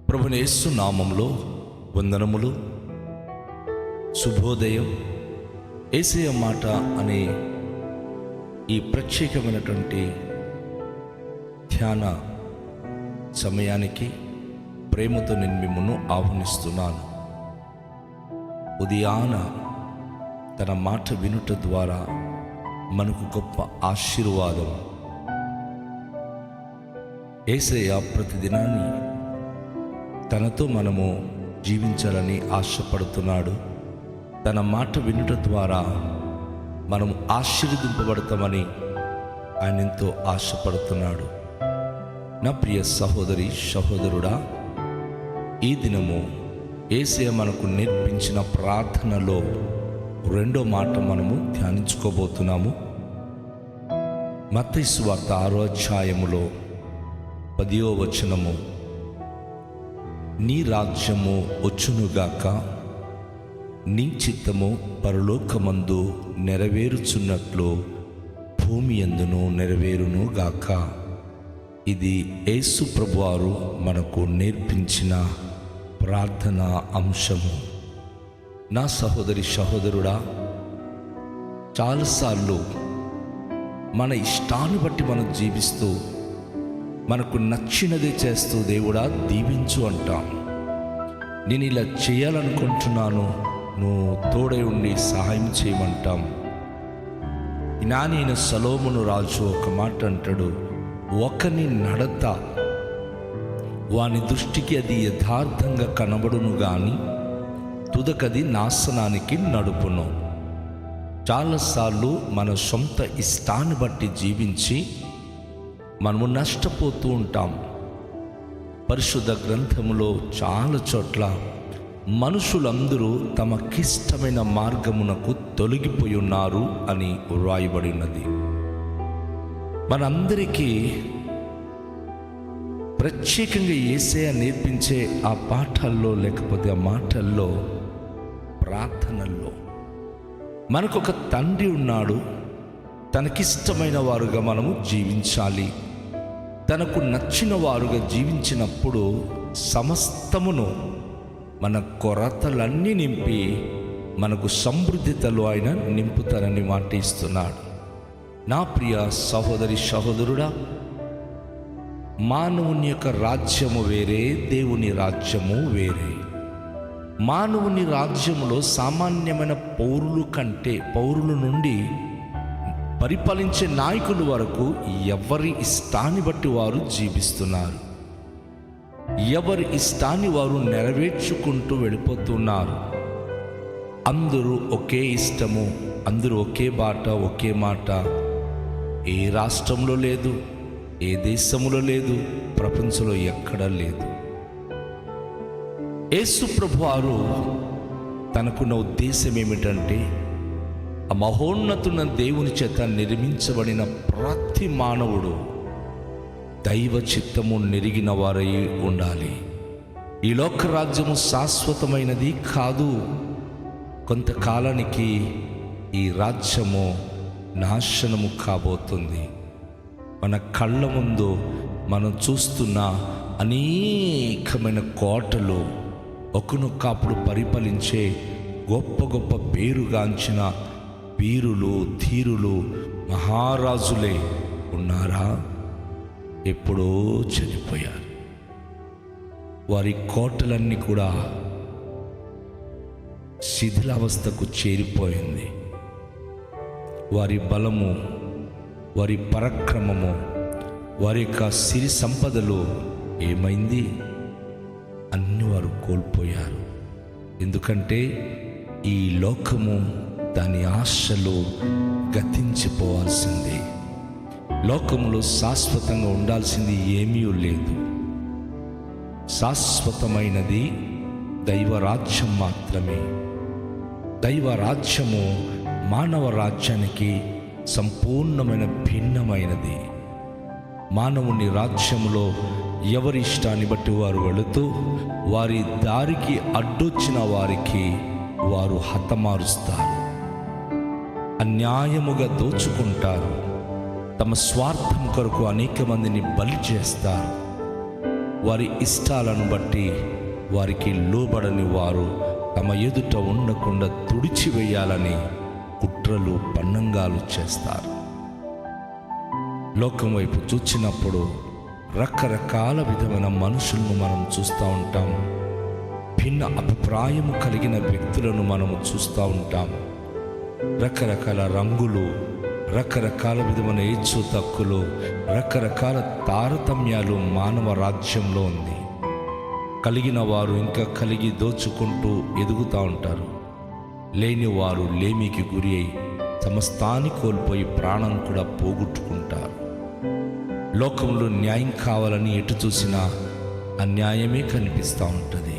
ప్రభువైన యేసు నామములో వందనములు. శుభోదయం. యేసయ్య మాట అనే ఈ ప్రత్యేకమైనటువంటి ధ్యాన సమయానికి ప్రేమతో నేను మిమ్మల్ని ఆహ్వానిస్తున్నాను. ఉదయాన తన మాట వినుట ద్వారా మనకు గొప్ప ఆశీర్వాదం. యేసయ్య ప్రతిదినాన్ని తనతో మనము జీవించాలని ఆశపడుతున్నాడు. తన మాట వినుట ద్వారా మనము ఆశీర్వదింపబడతామని ఆయన ఎంతో ఆశపడుతున్నాడు. నా ప్రియ సహోదరి సహోదరుడా, ఈ దినము యేసయ్య మనకు నేర్పించిన ప్రార్థనలో రెండో మాట మనము ధ్యానించుకోబోతున్నాము. మత్తయి సువార్త 6వ అధ్యాయములో 10వ వచనము, నీ రాజ్యము వచ్చునుగాక, నీ చిత్తము పరలోకమందు నెరవేరుచున్నట్లు భూమి యందును నెరవేరునుగాక. ఇది యేసు ప్రభువారు మనకు నేర్పించిన ప్రార్థనా అంశము. నా సహోదరి సహోదరుడా, చాలాసార్లు మన ఇష్టాన్ని బట్టి మనం జీవిస్తూ మనకు నచ్చినదే చేస్తూ దేవుడా దీవించు అంటాం. నేను ఇలా చేయాలనుకుంటున్నాను, నువ్వు తోడై ఉండి సహాయం చేయమంటాం. జ్ఞానైన సొలొమోను రాజు ఒక మాట అంటాడు, ఒకని నడత వాని దృష్టికి అది యథార్థంగా కనబడును గాని తుదకది నాశనానికి నడుపును. చాలాసార్లు మన సొంత ఇష్టాన్ని బట్టి జీవించి మనము నష్టపోతూ ఉంటాం. పరిశుద్ధ గ్రంథములో చాలా చోట్ల మనుషులందరూ తమకిష్టమైన మార్గమునకు తొలగిపోయి ఉన్నారు అని వ్రాయబడి ఉన్నది. మనందరికీ ప్రత్యేకంగా యేసయ్య నేర్పించే ఆ పాఠాల్లో లేకపోతే ఆ మాటల్లో ప్రార్థనల్లో మనకొక తండ్రి ఉన్నాడు. తనకిష్టమైన వారుగా మనము జీవించాలి. తనకు నచ్చిన వారుగా జీవించినప్పుడు సమస్తమును మన కొరతలన్నీ నింపి మనకు సమృద్ధితలో ఆయన నింపుతారని మాట ఇస్తున్నాడు. నా ప్రియ సహోదరి సహోదరుడా, మానవుని యొక్క రాజ్యము వేరే, దేవుని రాజ్యము వేరే. మానవుని రాజ్యములో సామాన్యమైన పౌరుల నుండి పరిపాలించే నాయకుల వరకు ఎవరి ఇష్టాన్ని బట్టి వారు జీవిస్తున్నారు. ఎవరి ఇష్టాన్ని వారు నెరవేర్చుకుంటూ వెళ్ళిపోతున్నారు. అందరూ ఒకే ఇష్టము, అందరూ ఒకే బాట, ఒకే మాట. ఏ రాష్ట్రంలో లేదు, ఏ దేశంలో లేదు, ప్రపంచంలో ఎక్కడా లేదు. యేసు ప్రభువారు తనకున్న ఉద్దేశం ఏమిటంటే, ఆ మహోన్నతున్న దేవుని చేత నిర్మించబడిన ప్రతి మానవుడు దైవ చిత్తము నెరిగిన వారై ఉండాలి. ఈ లోక రాజ్యము శాశ్వతమైనది కాదు. కొంతకాలానికి ఈ రాజ్యము నాశనము కాబోతుంది. మన కళ్ళ ముందు మనం చూస్తున్న అనేకమైన కోటలు, ఒకనొకప్పుడు పరిపాలించే గొప్ప గొప్ప పేరుగాంచిన వీరులు, ధీరులు, మహారాజులే ఉన్నారా? ఎప్పుడో చనిపోయారు. వారి కోటలన్నీ కూడా శిథిలావస్థకు చేరిపోయింది. వారి బలము, వారి పరాక్రమము, వారి యొక్క సిరి సంపదలు ఏమైంది? అన్ని వారు కోల్పోయారు. ఎందుకంటే ఈ లోకము దాని ఆశలు గతించిపోవాల్సిందే. లోకములో శాశ్వతంగా ఉండాల్సింది ఏమీ లేదు. శాశ్వతమైనది దైవరాజ్యం మాత్రమే. దైవరాజ్యము మానవ రాజ్యానికి సంపూర్ణమైన భిన్నమైనది. మానవుని రాజ్యములో ఎవరి ఇష్టాన్ని బట్టి వారు వెళుతూ వారి దారికి అడ్డొచ్చిన వారికి వారు హతమారుస్తారు, అన్యాయముగా దోచుకుంటారు, తమ స్వార్థం కొరకు అనేక మందిని బలి చేస్తారు. వారి ఇష్టాలను బట్టి వారికి లోబడని వారు తమ ఎదుట ఉండకుండా తుడిచివేయాలని కుట్రలు పన్నంగాలు చేస్తారు. లోకం వైపు చూచినప్పుడు రకరకాల విధమైన మనుషులను మనం చూస్తూ ఉంటాం. భిన్న అభిప్రాయము కలిగిన వ్యక్తులను మనము చూస్తూ ఉంటాం. రకరకాల రంగులు, రకరకాల విధమైన హెచ్చు తక్కువలు, రకరకాల తారతమ్యాలు మానవ రాజ్యంలో ఉంది. కలిగిన వారు ఇంకా కలిగి దోచుకుంటూ ఎదుగుతూ ఉంటారు. లేని వారు లేమికి గురి అయి తమ స్థాని కోల్పోయి ప్రాణం కూడా పోగొట్టుకుంటారు. లోకంలో న్యాయం కావాలని ఎటు చూసినా అన్యాయమే కనిపిస్తూ ఉంటుంది.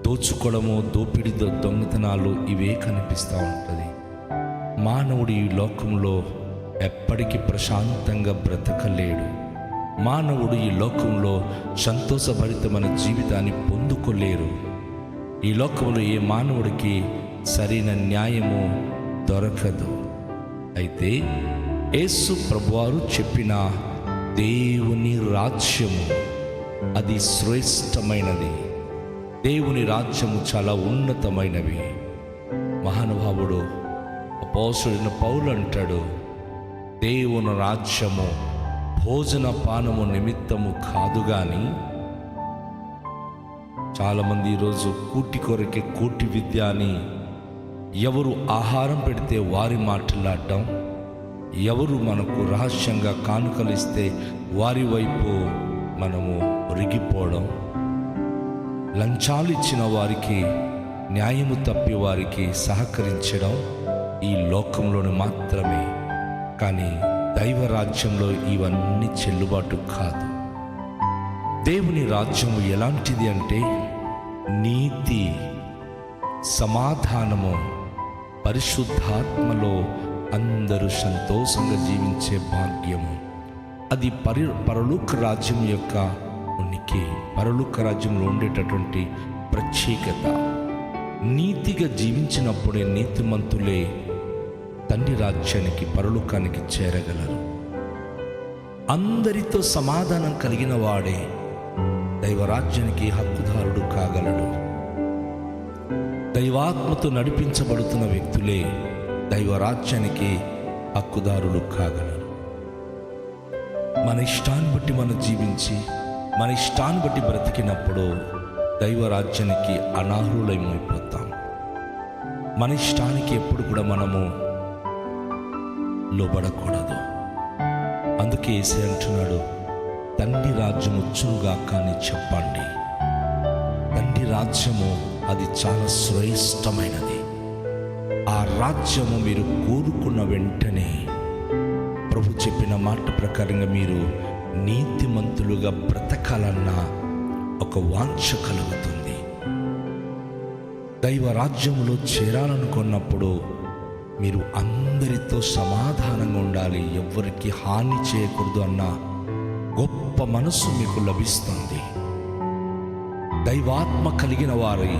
దోచుకోవడము, దోపిడి, దొంగతనాలు ఇవే కనిపిస్తూ ఉంటుంది. మానవుడు ఈ లోకంలో ఎప్పటికీ ప్రశాంతంగా బ్రతకలేడు. మానవుడు ఈ లోకంలో సంతోషభరితమైన జీవితాన్ని పొందుకోలేరు. ఈ లోకంలో ఏ మానవుడికి సరైన న్యాయము దొరకదు. అయితే యేసు ప్రభువారు చెప్పిన దేవుని రాజ్యము అది శ్రేష్టమైనది. దేవుని రాజ్యము చాలా ఉన్నతమైనవి. మహానుభావుడు అపోస్తలుడైన పౌలు అంటాడు, దేవుని రాజ్యము భోజన పానము నిమిత్తము కాదు గాని. చాలామంది ఈరోజు కూటి కొరకే కోటి విద్య అని ఎవరు ఆహారం పెడితే వారి మాట్లాడటం, ఎవరు మనకు రహస్యంగా కానుకలిస్తే వారి వైపు మనము ఒరిగిపోవడం, లంచాలు ఇచ్చిన వారికి, న్యాయము తప్పి వారికి సహకరించడం ఈ లోకంలోని మాత్రమే. కానీ దైవ రాజ్యంలో ఇవన్నీ చెల్లుబాటు కాదు. దేవుని రాజ్యము ఎలాంటిది అంటే నీతి, సమాధానము, పరిశుద్ధాత్మలో అందరూ సంతోషంగా జీవించే భాగ్యము. అది పరలోక రాజ్యం యొక్క ఉనికి, పరలోక రాజ్యంలో ఉండేటటువంటి ప్రత్యేకత. నీతిగా జీవించినప్పుడే నీతిమంతులే తండ్రి రాజ్యానికి, పరలోకానికి చేరగలరు. అందరితో సమాధానం కలిగిన వాడే దైవరాజ్యానికి హక్కుదారుడు కాగలడు. దైవాత్మతో నడిపించబడుతున్న వ్యక్తులే దైవరాజ్యానికి హక్కుదారులు కాగలరు. మన ఇష్టాన్ని బట్టి మనం జీవించి, మన ఇష్టాన్ని బట్టి బ్రతికినప్పుడు దైవరాజ్యానికి అనార్హులమైపోతాం. మన ఇష్టానికి ఎప్పుడు కూడా మనము లోబడకూడదు. అందుకే యేసు అంటున్నాడు, తండ్రి రాజ్యము వచ్చునుగా కానీ చెప్పండి. తండ్రి రాజ్యము అది చాలా శ్రేష్టమైనది. ఆ రాజ్యము మీరు కోరుకున్న వెంటనే ప్రభు చెప్పిన మాట ప్రకారంగా మీరు నీతిమంతులుగా బ్రతకాలన్న ఒక వాంఛ కలుగుతుంది. దైవ రాజ్యములో చేరాలనుకున్నప్పుడు మీరు అందరితో సమాధానంగా ఉండాలి, ఎవ్వరికి హాని చేయకూడదు అన్న గొప్ప మనసు మీకు లభిస్తుంది. దైవాత్మ కలిగిన వారి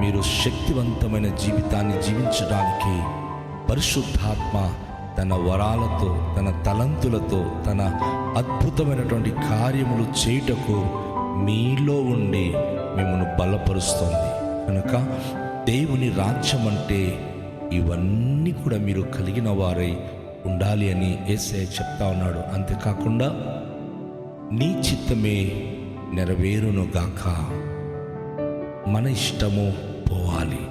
మీరు శక్తివంతమైన జీవితాన్ని జీవించడానికి పరిశుద్ధాత్మ తన వరాలతో, తన తలంతులతో, తన అద్భుతమైనటువంటి కార్యములు చేయుటకు మీలో ఉండి మిమ్మల్ని బలపరుస్తుంది. కనుక దేవుని రాజ్యం అంటే ఇవన్నీ కూడా మీరు కలిగిన వారై ఉండాలి అని యేసయ్య చెప్తా ఉన్నాడు. అంతేకాకుండా నీ చిత్తమే నెరవేరునుగాక. మన ఇష్టము పోవాలి.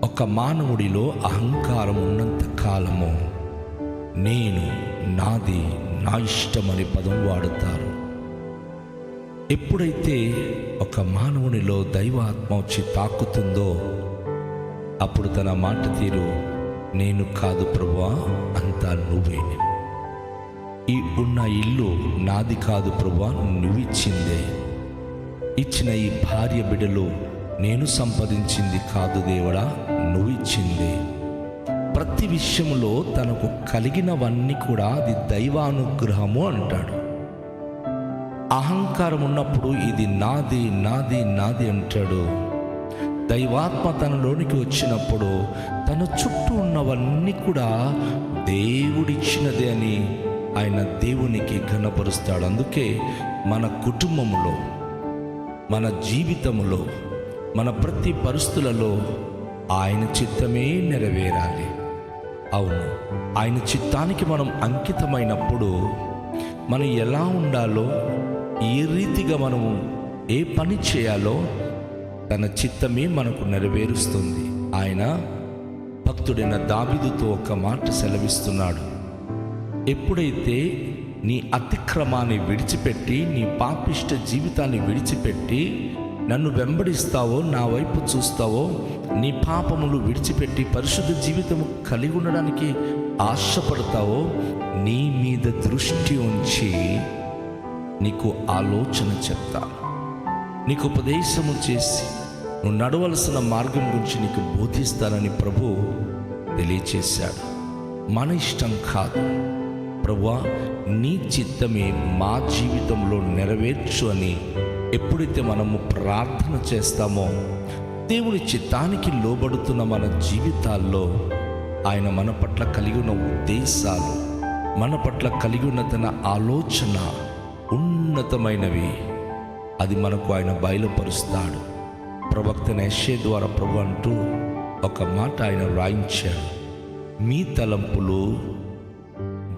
ఒక మానవుడిలో అహంకారం ఉన్నంత కాలము నేను, నాది, నా ఇష్టమని పదం వాడుతారు. ఎప్పుడైతే ఒక మానవునిలో దైవాత్మ వచ్చి తాకుతుందో అప్పుడు తన మాట తీరు, నేను కాదు ప్రభువా, అంతా నువ్వే. ఈ ఉన్న ఇల్లు నాది కాదు ప్రభువా, నువ్విచ్చిందే. ఇచ్చిన ఈ భార్య బిడ్డలు నేను సంపాదించింది కాదు దేవుడా, నువ్విచ్చిందే. ప్రతి విషయంలో తనకు కలిగినవన్నీ కూడా అది దైవానుగ్రహము అంటాడు. అహంకారం ఉన్నప్పుడు ఇది నాది, నాది, నాది అంటాడు. దైవాత్మ తనలోనికి వచ్చినప్పుడు తన చుట్టూ ఉన్నవన్నీ కూడా దేవుడిచ్చినదే అని ఆయన దేవునికి ఘనపరుస్తాడు. అందుకే మన కుటుంబములో, మన జీవితంలో, మన ప్రతి పరిస్థితులలో ఆయన చిత్తమే నెరవేరాలి. అవును, ఆయన చిత్తానికి మనం అంకితమైనప్పుడు మనం ఎలా ఉండాలో, ఏ రీతిగా మనము ఏ పని చేయాలో తన చిత్తమే మనకు నెరవేరుస్తుంది. ఆయన భక్తుడైన దావీదుతో ఒక మాట సెలవిస్తున్నాడు. ఎప్పుడైతే నీ అతిక్రమాన్ని విడిచిపెట్టి, నీ పాపిష్ట జీవితాన్ని విడిచిపెట్టి నన్ను వెంబడిస్తావో, నా వైపు చూస్తావో, నీ పాపములు విడిచిపెట్టి పరిశుద్ధ జీవితము కలిగి ఉండడానికి ఆశపడతావో, నీ మీద దృష్టి ఉంచి నీకు ఆలోచన చెప్తాను, నీకు ఉపదేశము చేసి నువ్వు నడవలసిన మార్గం గురించి నీకు బోధిస్తానని ప్రభు తెలియచేశాడు. మన ఇష్టం కాదు, ప్రభువా నీ చిత్తమే మా జీవితంలో నెరవేర్చు అని ఎప్పుడైతే మనము ప్రార్థన చేస్తామో, దేవుని చిత్తానికి లోబడుతున్న మన జీవితాల్లో ఆయన మన పట్ల కలిగి ఉన్న ఉద్దేశాలు, మన పట్ల కలిగి ఉన్న తన ఆలోచన ఉన్నతమైనవి. అది మనకు ఆయన బయలుపరుస్తాడు. ప్రవక్త యెషయా ద్వారా ప్రభు అంటూ ఒక మాట ఆయన వ్రాయించాడు. మీ తలంపులు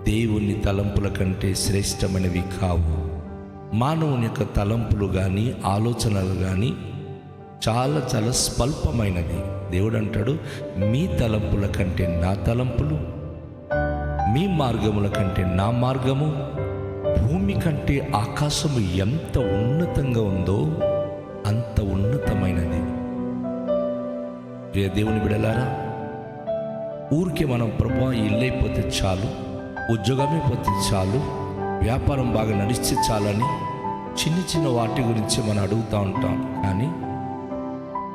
దేవుని తలంపుల కంటే శ్రేష్టమైనవి కావు. మానవుని యొక్క తలంపులు కానీ ఆలోచనలు కానీ చాలా చాలా స్వల్పమైనది. దేవుడు అంటాడు, మీ తలంపుల కంటే నా తలంపులు, మీ మార్గముల కంటే నా మార్గము, భూమి కంటే ఆకాశము ఎంత ఉన్నతంగా ఉందో అంత ఉన్నతమైనది. ప్రియ దేవుని బిడ్డలారా, ఊరికే మనం ప్రభువా ఇల్లు అయిపోతే చాలు, ఉద్యోగమే పోతే చాలు, వ్యాపారం బాగా నడిస్తే చాలని చిన్న చిన్న వాటి గురించి మనం అడుగుతూ ఉంటాం. కానీ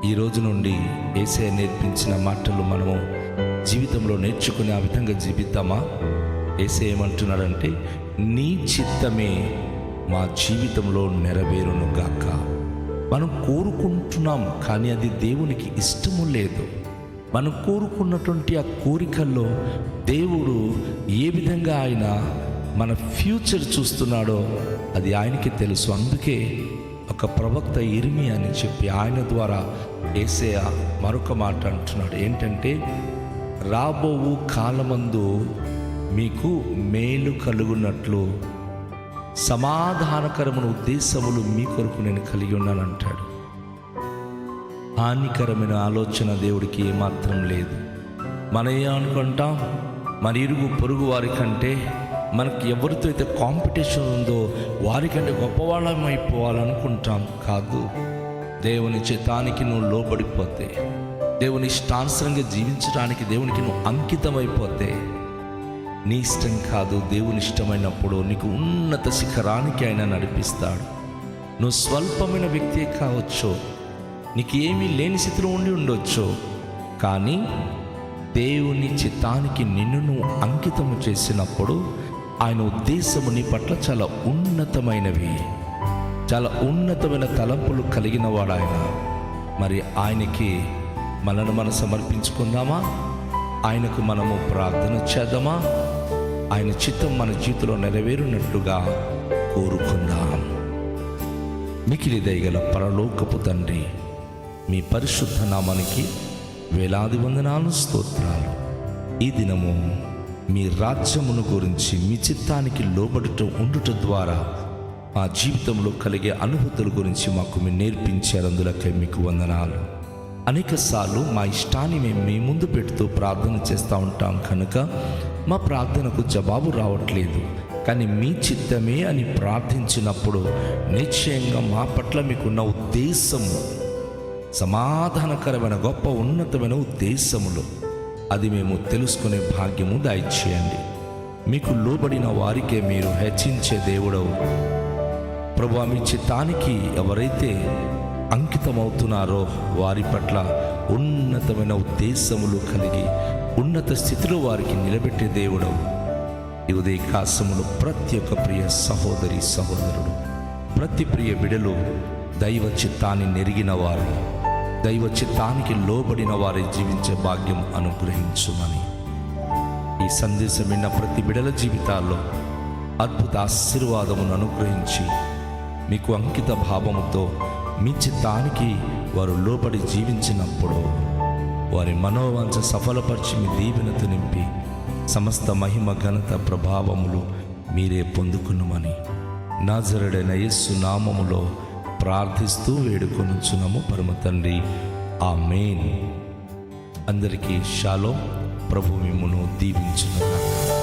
ఈ రోజు నుండి యేసయ్య నేర్పించిన మాటలు మనము జీవితంలో నేర్చుకుని ఆ విధంగా జీవితామా? యేసయ్య ఏమంటున్నాడంటే, నీ చిత్తమే మా జీవితంలో నెరవేరును గాక. మనం కోరుకుంటున్నాం, కానీ అది దేవునికి ఇష్టము లేదు. మనం కోరుకున్నటువంటి ఆ కోరికల్లో దేవుడు ఏ విధంగా ఆయన మన ఫ్యూచర్ చూస్తున్నాడో అది ఆయనకి తెలుసు. అందుకే ఒక ప్రవక్త ఇర్మియా అని చెప్పి ఆయన ద్వారా యేసయ్య మరొక మాట అంటున్నాడు. ఏంటంటే, రాబోవు కాలమందు మీకు మేలు కలుగునట్లు సమాధానకరమైన ఉద్దేశములు మీ కొరకు నేను కలిగి ఉన్నానంటాడు. హానికరమైన ఆలోచన దేవుడికి ఏమాత్రం లేదు. మనం ఏమనుకుంటాం, మన ఇరుగు పొరుగు వారి కంటే, మనకి ఎవరితో అయితే కాంపిటీషన్ ఉందో వారికంటే గొప్పవాళ్ళం అయిపోవాలనుకుంటాం. కాదు, దేవుని చిత్తానికి నువ్వు లోబడిపోతే, దేవుని ఇష్టానుసరంగా జీవించడానికి దేవునికి నువ్వు అంకితం అయిపోతే, నీ ఇష్టం కాదు దేవుని ఇష్టమైనప్పుడు నీకు ఉన్నత శిఖరానికి ఆయన నడిపిస్తాడు. నువ్వు స్వల్పమైన వ్యక్తి కావచ్చు, నీకు ఏమీ లేని స్థితిలో ఉండి ఉండొచ్చు, కానీ దేవుని చిత్తానికి నిన్ను నువ్వు అంకితము చేసినప్పుడు ఆయన ఉద్దేశము నీ పట్ల చాలా ఉన్నతమైనవి, చాలా ఉన్నతమైన తలంపులు కలిగిన వాడు ఆయన. మరి ఆయనకి మనను మనం సమర్పించుకుందామా? ఆయనకు మనము ప్రార్థన చేద్దామా? ఆయన చిత్తం మన జీవితంలో నెరవేరునట్లుగా కోరుకుందాం. మికిలి దయగల పరలోకపు తండ్రి, మీ పరిశుద్ధ నామానికి వేలాది వందనాలు, స్తోత్రాలు. ఈ దినము మీ రాజ్యమును గురించి, మీ చిత్తానికి లోబడుట ఉండుట ద్వారా మా జీవితంలో కలిగే అనుభూతుల గురించి మాకు మీరు నేర్పించారు. అందులకై మీకు వందనాలు. అనేక సార్లు మా ఇష్టాన్ని మేము మీ ముందు పెడుతూ ప్రార్థన చేస్తూ ఉంటాం కనుక మా ప్రార్థనకు జవాబు రావట్లేదు. కానీ మీ చిత్తమే అని ప్రార్థించినప్పుడు నిశ్చయంగా మా పట్ల మీకున్న ఉద్దేశము, సమాధానకరమైన గొప్ప ఉన్నతమైన ఉద్దేశములు, అది మేము తెలుసుకునే భాగ్యము దయచేయండి. మీకు లోబడిన వారికే మీరు హెచ్చించే దేవుడవు ప్రభువా. మీ చిత్తానికి ఎవరైతే అంకితమవుతున్నారో వారి పట్ల ఉన్నతమైన ఉద్దేశములు కలిగి ఉన్నత స్థితిలో వారికి నిలబెట్టే దేవుడవు. ఈ ఉదయకాలములో ప్రతి ఒక్క ప్రియ సహోదరి సహోదరుడు, ప్రతి ప్రియ బిడలు దైవ చిత్తాన్ని నెరిగిన వారు, దైవ చిత్తానికి లోబడిన వారి జీవించే భాగ్యం అనుగ్రహించుమని, ఈ సందేశం విన్న ప్రతి బిడల జీవితాల్లో అద్భుత ఆశీర్వాదమును అనుగ్రహించి మీకు అంకిత భావముతో మీ చిత్తానికి వారు లోబడి జీవించినప్పుడు వారి మనోవాంఛ సఫలపరిచి మీ దీవెనతో నింపి సమస్త మహిమ ఘనత ప్రభావములు మీరే పొందుకునుమని నాజరుడైన యేసు నామములో ప్రార్థిస్తూ వేడుకొనుచున్నాము పరమ తండ్రి, ఆమేన్. అందరికీ షాలోమ్. ప్రభు మిమ్మును దీవించునుగాక.